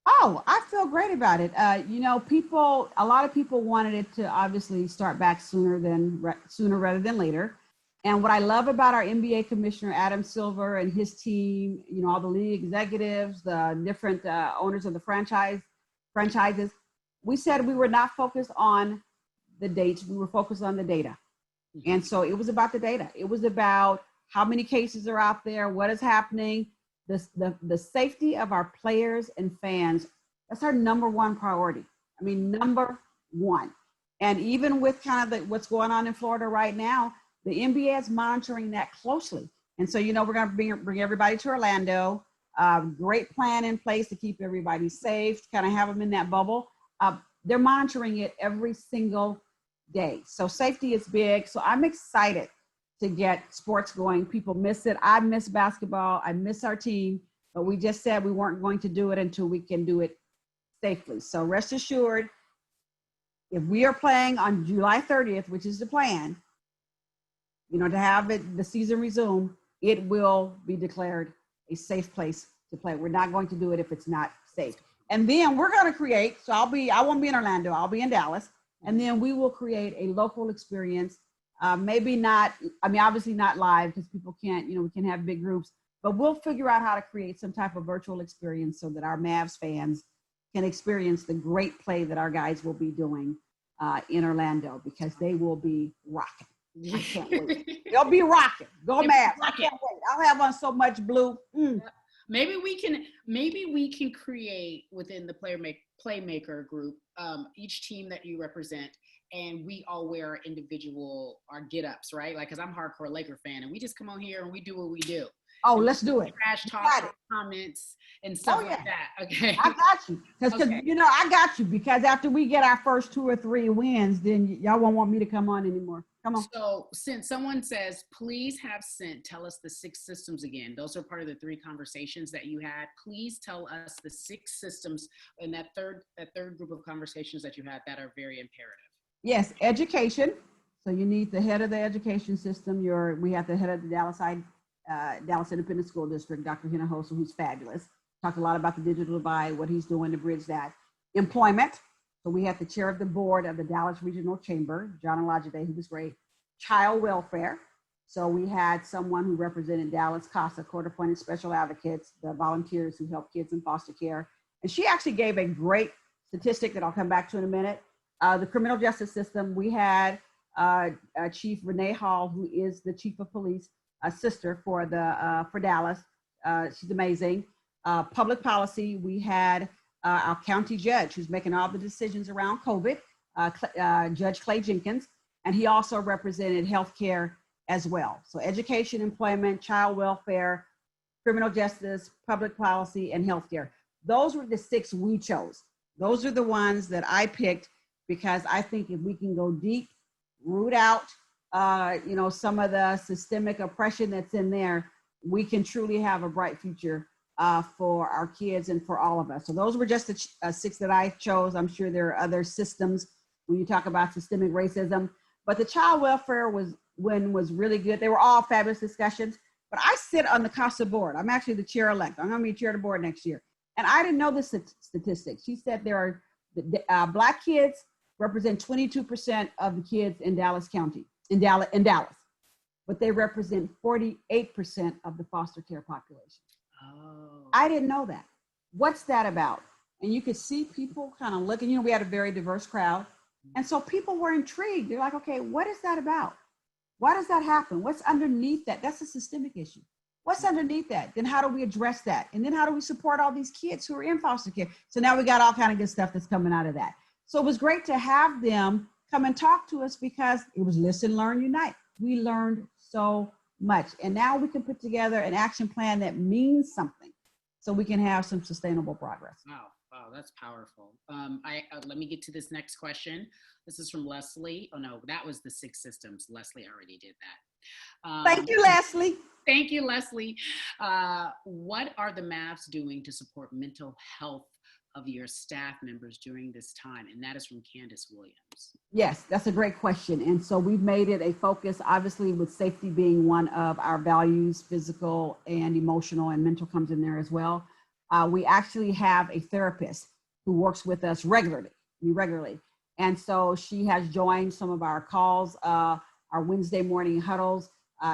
Oh, I feel great about it. A lot of people wanted it to obviously start back sooner rather than later. And what I love about our NBA commissioner, Adam Silver, and his team, all the league executives, the different owners of the franchises, we said we were not focused on the dates. We were focused on the data. Mm-hmm. And so it was about the data. It was about how many cases are out there, what is happening, the safety of our players and fans. That's our number one priority. I mean, number one. And even with kind of what's going on in Florida right now, the NBA is monitoring that closely. And so, we're going to bring everybody to Orlando. Great plan in place to keep everybody safe, kind of have them in that bubble. They're monitoring it every single day. So safety is big. So I'm excited to get sports going. People miss it. I miss basketball. I miss our team, but we just said we weren't going to do it until we can do it safely. So rest assured, if we are playing on July 30th, which is the plan, to have the season resume, it will be declared a safe place to play. We're not going to do it if it's not safe. And then we're going to create, I won't be in Orlando, I'll be in Dallas. And then we will create a local experience. Maybe not, obviously not live because people can't, we can have big groups, but we'll figure out how to create some type of virtual experience so that our Mavs fans can experience the great play that our guys will be doing in Orlando because they will be rocking. I can't wait. They'll be rocking. Go Mavs. I can't wait. I'll have on so much blue. Maybe we can create within the playmaker group, each team that you represent, and we all wear our get-ups, right? Like, because I'm a hardcore Laker fan, and we just come on here and we do what we do. Oh, and let's do it. trash You talk got it. comments and stuff Oh, like yeah. that. Okay. I got you. Because, Okay. you know, I got you. Because after we get our first 2 or 3 wins, then y'all won't want me to come on anymore. Come on. So since someone says, please have Cynt tell us the 6 systems again. Those are part of the 3 conversations that you had. Please tell us the 6 systems in that third group of conversations that you had that are very imperative. Yes, education. So you need the head of the education system. We have the head of the Dallas Independent School District, Dr. Hinojosa, who's fabulous. Talked a lot about the digital divide, what he's doing to bridge that. Employment. So we have the chair of the board of the Dallas Regional Chamber, John Olajide, who was great. Child welfare. So we had someone who represented Dallas CASA, court-appointed special advocates, the volunteers who help kids in foster care. And she actually gave a great statistic that I'll come back to in a minute. The criminal justice system, we had Chief Renee Hall, who is the chief of police, sister for Dallas. She's amazing. Public policy, we had our county judge who's making all the decisions around COVID, Judge Clay Jenkins, and he also represented healthcare as well. So education, employment, child welfare, criminal justice, public policy, and healthcare. Those were the 6 we chose. Those are the ones that I picked because I think if we can go deep, root out, some of the systemic oppression that's in there, we can truly have a bright future for our kids and for all of us. So those were just the 6 that I chose. I'm sure there are other systems when you talk about systemic racism, but the child welfare was really good. They were all fabulous discussions, but I sit on the CASA board. I'm actually the chair-elect. I'm going to be chair of the board next year. And I didn't know this statistic. She said there are Black kids represent 22% of the kids in Dallas County, in Dallas, but they represent 48% of the foster care population. Oh. I didn't know that. What's that about? And you could see people kind of looking, we had a very diverse crowd. And so people were intrigued. They're like, okay, what is that about? Why does that happen? What's underneath that? That's a systemic issue. What's underneath that? Then how do we address that? And then how do we support all these kids who are in foster care? So now we got all kind of good stuff that's coming out of that. So it was great to have them come and talk to us because it was listen, learn, unite. We learned so much. And now we can put together an action plan that means something so we can have some sustainable progress. Wow, that's powerful. Let me get to this next question. This is from Leslie. Oh no, that was the 6 systems. Leslie already did that. Thank you, Leslie. Thank you, Leslie. What are the MAVs doing to support mental health of your staff members during this time? And that is from Candace Williams. Yes, that's a great question. And so we've made it a focus, obviously with safety being one of our values, physical and emotional, and mental comes in there as well. We actually have a therapist who works with us regularly. And so she has joined some of our calls, our Wednesday morning huddles.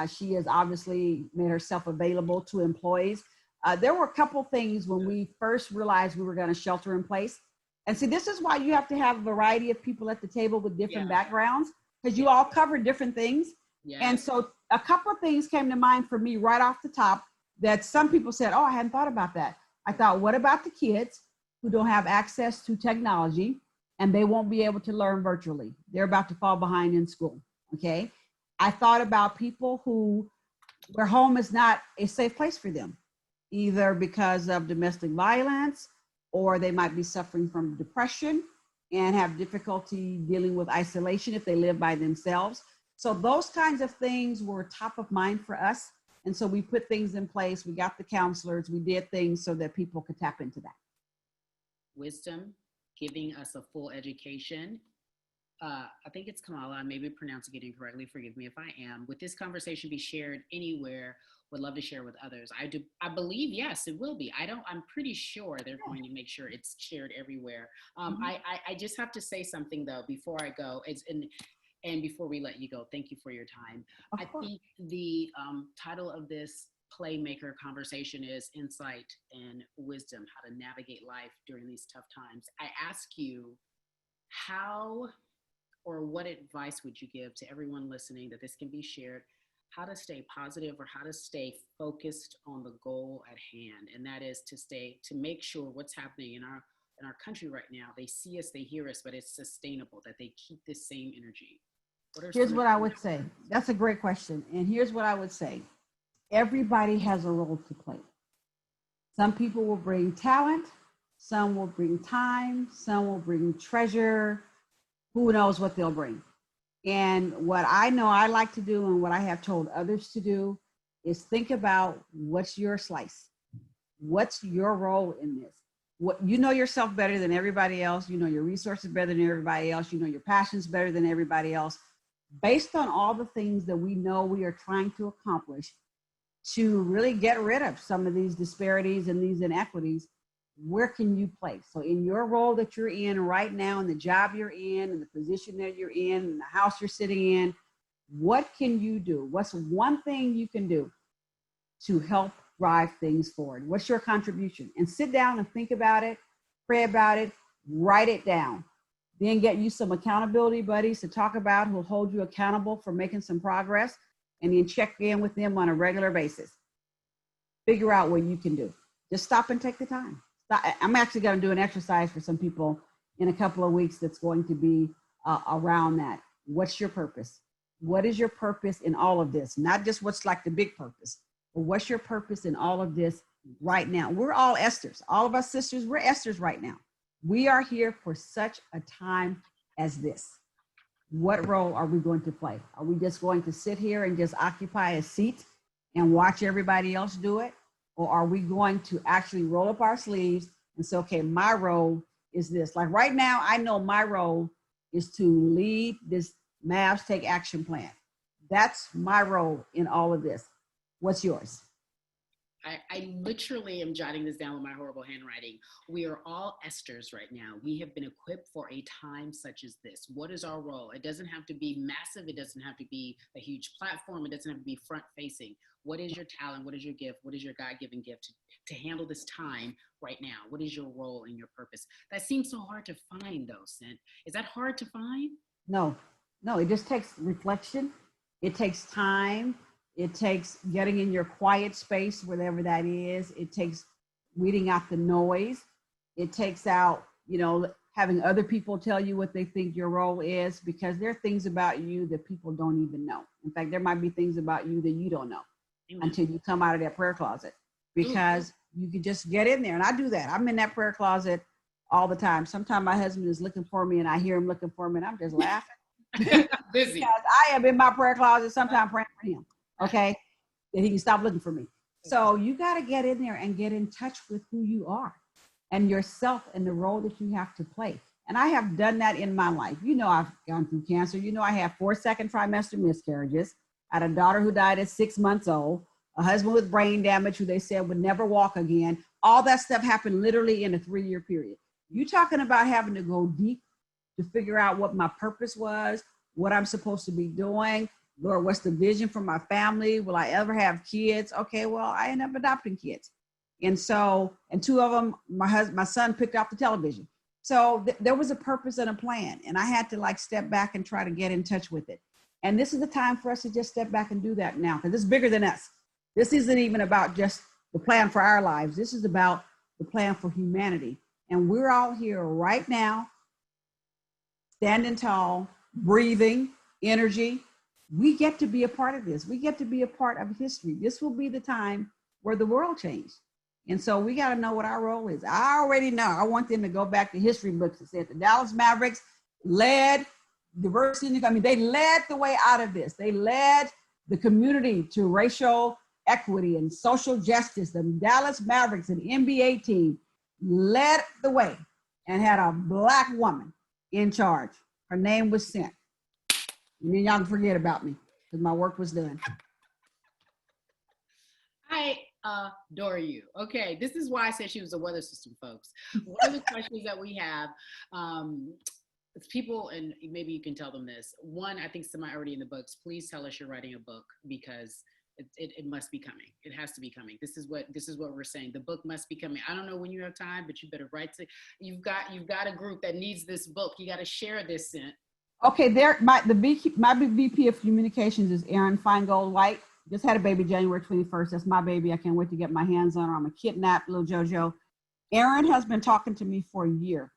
She has obviously made herself available to employees. There were a couple things when we first realized we were going to shelter in place. And see, this is why you have to have a variety of people at the table with different backgrounds, because you all cover different things. Yeah. And so a couple of things came to mind for me right off the top that some people said, oh, I hadn't thought about that. I thought, what about the kids who don't have access to technology and they won't be able to learn virtually? They're about to fall behind in school, okay? I thought about people where home is not a safe place for them, either because of domestic violence, or they might be suffering from depression and have difficulty dealing with isolation if they live by themselves. So those kinds of things were top of mind for us. And so we put things in place. We got the counselors. We did things so that people could tap into that. Wisdom, giving us a full education. I think it's Kamala. I may be pronouncing it incorrectly. Forgive me if I am. Would this conversation be shared anywhere? Would love to share with others. I believe, yes, it will be. I'm pretty sure they're going to make sure it's shared everywhere. I just have to say something though, before I go, and before we let you go. Thank you for your time. I think the title of this Playmaker conversation is Insight and Wisdom, how to navigate life during these tough times. I ask you, how or what advice would you give to everyone listening that this can be shared, how to stay positive or how to stay focused on the goal at hand? And that is to make sure what's happening in our country right now, they see us, they hear us, but it's sustainable, that they keep this same energy. Here's what I would say. That's a great question. And here's what I would say. everybody has a role to play. Some people will bring talent, some will bring time, some will bring treasure. Who knows what they'll bring? And what I know I like to do and what I have told others to do is think about what's your slice. What's your role in this? What you know yourself better than everybody else. You know your resources better than everybody else. You know your passions better than everybody else. Based on all the things that we know we are trying to accomplish to really get rid of some of these disparities and these inequities, where can you play? So in your role that you're in right now, in the job you're in, and the position that you're in the house you're sitting in, what can you do? What's one thing you can do to help drive things forward? What's your contribution? And sit down and think about it, pray about it, write it down. Then get you some accountability buddies to talk about who'll hold you accountable for making some progress, and then check in with them on a regular basis. Figure out what you can do. Just stop and take the time. I'm actually going to do an exercise for some people in a couple of weeks that's going to be around that. What's your purpose? What is your purpose in all of this? Not just what's like the big purpose, but what's your purpose in all of this right now? We're all Esthers. All of us sisters, we're Esthers right now. We are here for such a time as this. What role are we going to play? Are we just going to sit here and just occupy a seat and watch everybody else do it? Or are we going to actually roll up our sleeves and say, okay, my role is this. Like right now, I know my role is to lead this Mavs Take Action plan. That's my role in all of this. What's yours? I literally am jotting this down with my horrible handwriting. We are all Esthers right now. We have been equipped for a time such as this. What is our role? It doesn't have to be massive. It doesn't have to be a huge platform. It doesn't have to be front facing. What is your talent? What is your gift? What is your God-given gift to handle this time right now? What is your role and your purpose? That seems so hard to find though, Cynt. Is that hard to find? No, it just takes reflection. It takes time. It takes getting in your quiet space, whatever that is. It takes weeding out the noise. It takes out, having other people tell you what they think your role is, because there are things about you that people don't even know. In fact, there might be things about you that you don't know until you come out of that prayer closet, because you can just get in there. And I do that. I'm in that prayer closet all the time. Sometimes my husband is looking for me and I hear him looking for me and I'm just laughing. Busy. Because I am in my prayer closet, sometimes praying for him. Okay, that he can stop looking for me. So you got to get in there and get in touch with who you are and yourself and the role that you have to play. And I have done that in my life. I've gone through cancer. I had 4 second trimester miscarriages. I had a daughter who died at 6 months old, a husband with brain damage who they said would never walk again. All that stuff happened literally in a 3-year period. You talking about having to go deep to figure out what my purpose was, what I'm supposed to be doing. Lord, what's the vision for my family? Will I ever have kids? Okay, well, I ended up adopting kids. And 2 of them, my son picked off the television. So there was a purpose and a plan. And I had to step back and try to get in touch with it. And this is the time for us to just step back and do that now, because it's bigger than us. This isn't even about just the plan for our lives. This is about the plan for humanity. And we're all here right now, standing tall, breathing, energy. We get to be a part of this. We get to be a part of history. This will be the time where the world changed. And so we got to know what our role is. I already know. I want them to go back to history books and say the Dallas Mavericks led diversity. They led the way out of this. They led the community to racial equity and social justice. The Dallas Mavericks, an NBA team, led the way and had a Black woman in charge. Her name was Cynt. And then y'all can forget about me because my work was done. I adore you. Okay, this is why I said she was a weather system, folks. One of the questions that we have, people, and maybe you can tell them this. One, I think somebody already in the books. Please tell us you're writing a book, because it must be coming. It has to be coming. This is what we're saying. The book must be coming. I don't know when you have time, but you better write it. You've got a group that needs this book. You got to share this, Cynt. Okay, my VP of communications is Erin Feingold White. Just had a baby January 21st. That's my baby. I can't wait to get my hands on her. I'm a kidnapped little JoJo. Erin has been talking to me for a year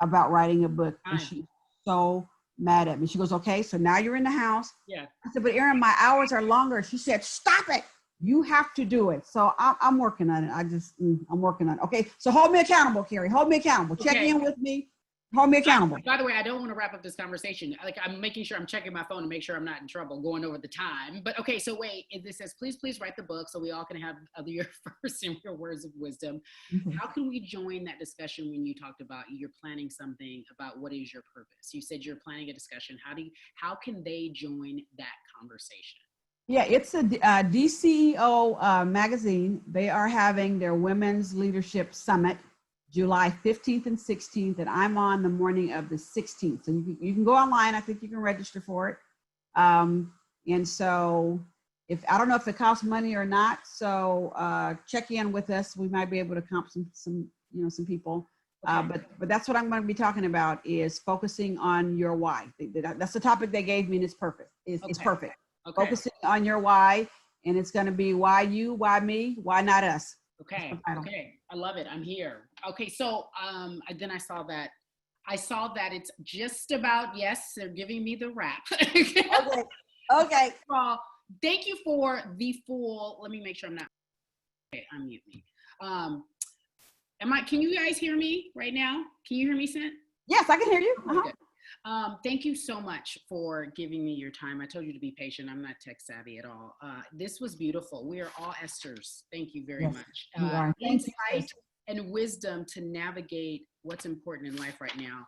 about writing a book. And she's so mad at me. She goes, okay, so now you're in the house. Yeah. I said, but Erin, my hours are longer. She said, stop it. You have to do it. So I'm working on it. I'm working on it. Okay. So hold me accountable, Cari. Hold me accountable. Check Okay. in with me. Hold me accountable. By the way, I don't want to wrap up this conversation. Like, I'm making sure I'm checking my phone to make sure I'm not in trouble going over the time. But okay, so wait, this says, please write the book so we all can have your first and your words of wisdom. Mhm. How can we join that discussion when you talked about you're planning something about what is your purpose? You said you're planning a discussion. How can they join that conversation? Yeah, it's a DCEO magazine. They are having their Women's Leadership Summit July 15th and 16th, and I'm on the morning of the 16th. So you can go online. I think you can register for it. And so I don't know if it costs money or not. So check in with us. We might be able to comp some people. Okay. But that's what I'm going to be talking about, is focusing on your why. That's the topic they gave me, and it's perfect. It's perfect. Okay. Focusing on your why, and it's going to be why you, why me, why not us. Okay. Okay. I love it. I'm here. Okay. So then I saw that it's just about, yes, they're giving me the wrap. Okay. Well, thank you for the full, let me make sure I'm not, okay, unmute me. Can you guys hear me right now? Can you hear me, Cynt? Yes, I can hear you. Okay. Thank you so much for giving me your time. I told you to be patient. I'm not tech savvy at all. This was beautiful. We are all Esthers. Thank you very much. You are. Thank you, Insight and wisdom to navigate what's important in life right now.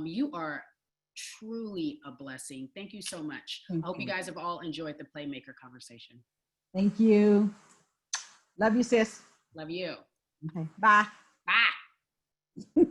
You are truly a blessing. Thank you so much. I hope you guys have all enjoyed the Playmaker conversation. Thank you. Love you, sis. Love you. Okay. Bye. Bye.